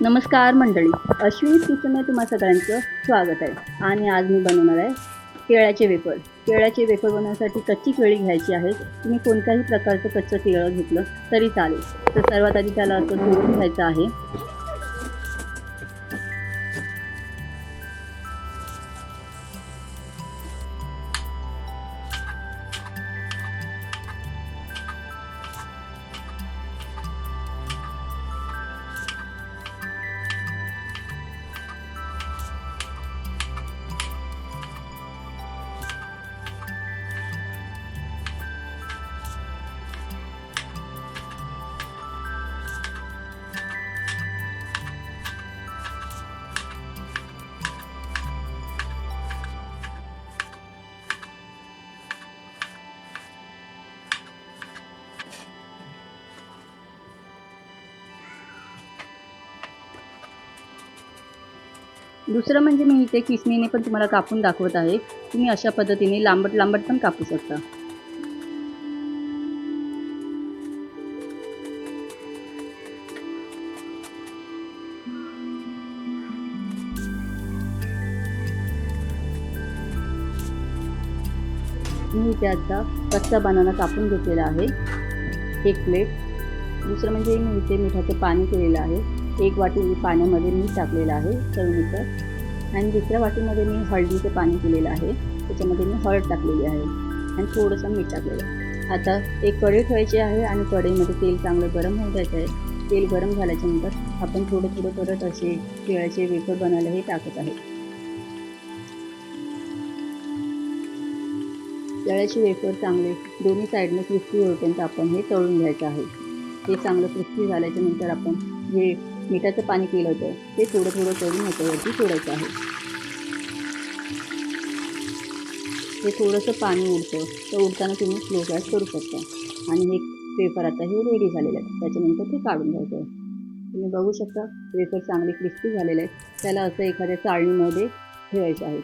नमस्कार मंडळी, अश्विनी किचनमध्ये तुम्हा सगळ्यांचं स्वागत आहे. आणि आज मी बनवणार आहे केळ्याचे वेफर. केळ्याचे वेफर बनवण्यासाठी कच्ची केळी घ्यायची आहेत. तुम्ही कोणत्याही प्रकारचं कच्चं केळं घेतलं तरी चालेल. तर सर्वात आधी त्याला असं तोडून घ्यायचं आहे. दुसरं म्हणजे मी इथे किसणीने पण तुम्हाला कापून दाखवत आहे. तुम्ही अशा पद्धतीने लांबट लांबट पण कापू शकता. मी इथे आता कच्चा बनाना कापून घेतलेला आहे, 1 प्लेट. दुसरं म्हणजे मी इथे मिठाचं पाणी केलेलं आहे. 1 वाटी पाण्यामध्ये मीठ टाकलेलं आहे चवीनुसार. आणि दुसऱ्या वाटीमध्ये मी हळदीचं पाणी केलेलं आहे. त्याच्यामध्ये मी हळद टाकलेली आहे आणि थोडंसं मीठ टाकलेलं आहे. आता एक कढई ठेवायची आहे आणि कढईमध्ये तेल चांगलं गरम होऊन द्यायचं आहे. तेल गरम झाल्याच्यानंतर आपण थोडं थोडं करत असे केळ्याचे वेफर बनायला हे टाकत आहे. केळ्याचे वेफर चांगले दोन्ही साईडने क्रिस्पी होईपर्यंत आपण हे तळून घ्यायचं आहे. हे चांगलं क्रिस्पी झाल्याच्या नंतर आपण जे मिठाचं पाणी केलं होतं ते थोडं थोडं करून ह्याच्यावरती सोडायचं आहे. हे थोडंसं पाणी उडतं, तर उडताना तुम्ही स्लो गॅस करू शकता. आणि हे वेफर आता हे रेडी झालेले आहेत. त्याच्यानंतर ते काढून घ्यायचं आहे. तुम्ही बघू शकता वेफर चांगले क्रिस्पी झालेले आहेत. त्याला असं एखाद्या चाळणीमध्ये ठेवायचं आहे.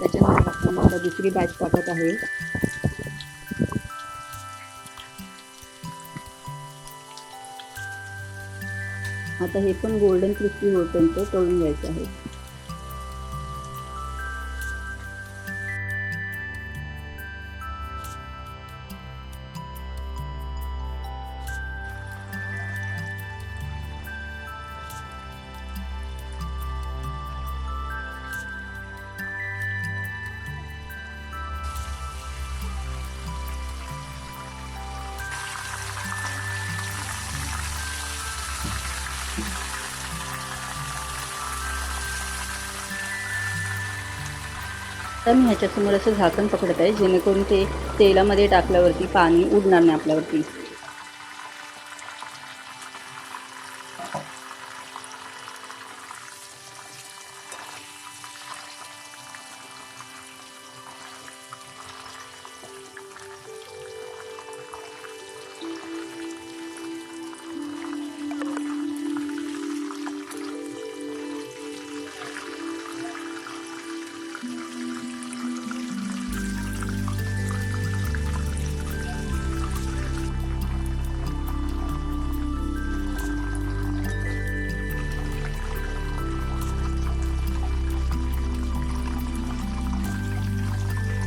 त्याच्यानंतर आपण आता दुसरी बॅच टाकत आहे. आता हे पण गोल्डन क्रिस्पी होईपर्यंत तळून घ्यायचं आहे. तर मी ह्याच्यासमोर असं झाकण पकडत आहे, जेणेकरून ते तेलामध्ये टाकल्यावरती पाणी उडणार नाही आपल्यावरती.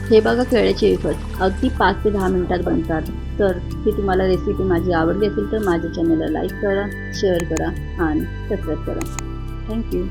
हे बघा केळ्याचे वेफर अगदी 5 ते 10 मिनिटात बनतात. तर ही तुम्हाला रेसिपी माझी आवडली असेल तर माझ्या चॅनलला लाईक करा, शेअर करा आणि सबस्क्राईब करा. थँक्यू.